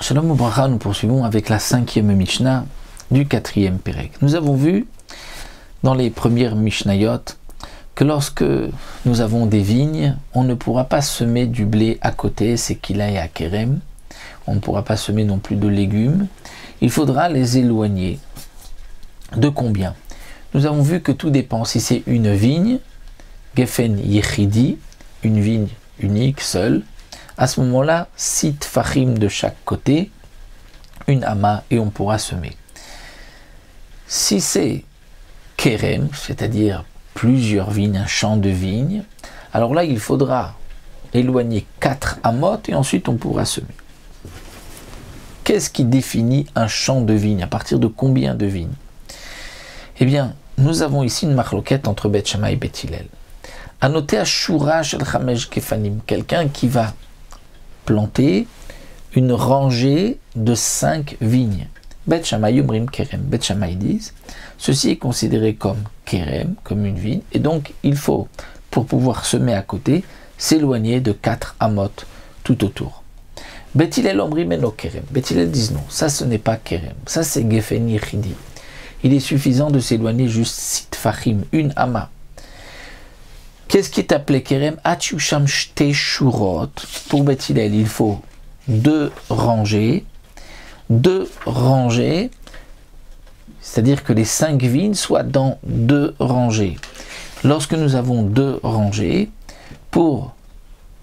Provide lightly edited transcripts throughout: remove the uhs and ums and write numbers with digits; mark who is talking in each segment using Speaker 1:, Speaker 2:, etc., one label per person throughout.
Speaker 1: Shalom Ubracha, nous poursuivons avec la 5e Mishnah du 4e Pérek. Nous avons vu dans les premières Mishnayot que lorsque nous avons des vignes, on ne pourra pas semer du blé à côté, c'est Kila et Akerem. On ne pourra pas semer non plus de légumes. Il faudra les éloigner. De combien? Nous avons vu que tout dépend. Si c'est une vigne, Gefen Yechidi, une vigne unique, seule, à ce moment-là, 6 tfachim de chaque côté, une ama, et on pourra semer. Si c'est kerem, c'est-à-dire plusieurs vignes, un champ de vignes, alors là, il faudra éloigner 4 amot et ensuite on pourra semer. Qu'est-ce qui définit un champ de vignes? À partir de combien de vignes? Eh bien, nous avons ici une marloquette entre Beth Shammai et Beth Hillel. À noter à Shura Shel Chamesh Kefanim, quelqu'un qui va planter une rangée de 5 vignes. Beth Shammai Omrim Kerem. Beth Shammai disent, ceci est considéré comme Kerem, comme une vigne, et donc il faut, pour pouvoir semer à côté, s'éloigner de 4 amot tout autour. Beth Hillel Omrim Eno Kerem. Beth Hillel disent non, ça ce n'est pas Kerem, ça c'est Gefen Yechidi. Il est suffisant de s'éloigner juste 6 tfachim, une ama. Qu'est-ce qui est appelé Kerem? Atchusham shte shurot. Pour Beth Hillel, il faut 2 rangées. 2 rangées, c'est-à-dire que les 5 vignes soient dans 2 rangées. Lorsque nous avons 2 rangées, pour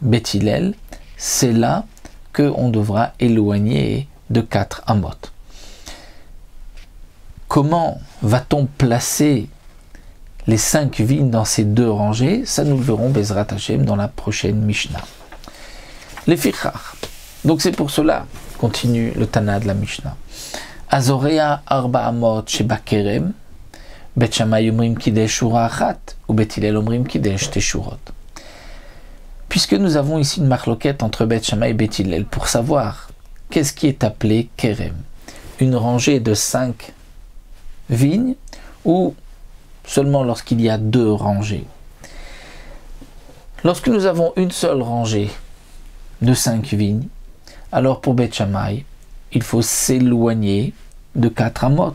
Speaker 1: Beth Hillel, c'est là qu'on devra éloigner de 4 amot. Comment va-t-on placer les 5 vignes dans ces 2 rangées? Ça, nous le verrons, Bezrat Hashem, dans la prochaine Mishnah. Les fichar. Donc c'est pour cela, continue le Tana de la Mishnah. Azorea arba amot sheba kerem, Beth Shammai omrim kidesh shura achat, ou Beth Hillel omrim kidesh teshurot. Puisque nous avons ici une marloquette entre Beth Shammai et Beth Hillel, pour savoir qu'est-ce qui est appelé kerem, une rangée de 5 vignes, ou seulement lorsqu'il y a 2 rangées. Lorsque nous avons une seule rangée de 5 vignes, alors pour Beth Shammai, il faut s'éloigner de 4 amot.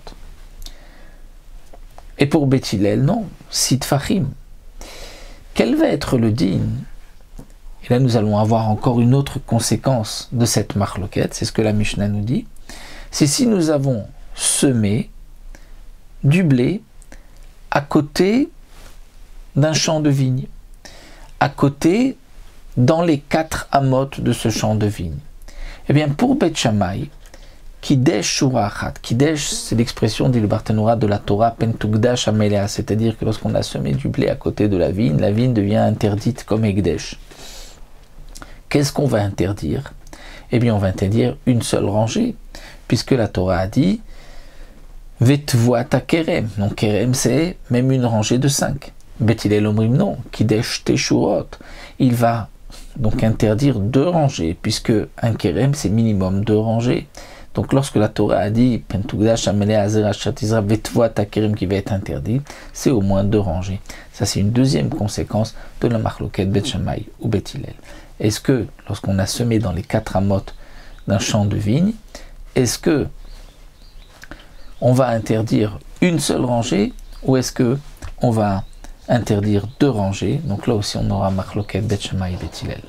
Speaker 1: Et pour Beth Hillel, non, 6 tfachim. Quel va être le din? Et là, nous allons avoir encore une autre conséquence de cette marloquette, c'est ce que la Mishnah nous dit. C'est si nous avons semé du blé à côté d'un champ de vigne, à côté dans les 4 amot de ce champ de vigne. Eh bien, pour Beth Shammai, Kidesh Shura Achat, Kidesh, c'est l'expression, dit le Barthénora de la Torah, Pentugdash Amelea, c'est-à-dire que lorsqu'on a semé du blé à côté de la vigne devient interdite comme Ekdesh. Qu'est-ce qu'on va interdire? Eh bien, on va interdire une seule rangée, puisque la Torah a dit Vetvoata Kerem. Donc, Kerem, c'est même une rangée de 5. Beth Hillel omrim non, Kidesh Teshurot. Il va donc interdire 2 rangées, puisque un Kerem, c'est minimum 2 rangées. Donc, lorsque la Torah a dit Pentugdash Amelea Azera Shatizra Vetvoata Kerem qui va être interdit, c'est au moins 2 rangées. Ça, c'est une deuxième conséquence de la marloquette Beth Shammai ou Beth Hillel. Est-ce que, lorsqu'on a semé dans les 4 amot d'un champ de vigne, est-ce que on va interdire une seule rangée ou est-ce que on va interdire 2 rangées? Donc là aussi, on aura marloquette Beth Shammai et Beth Hillel.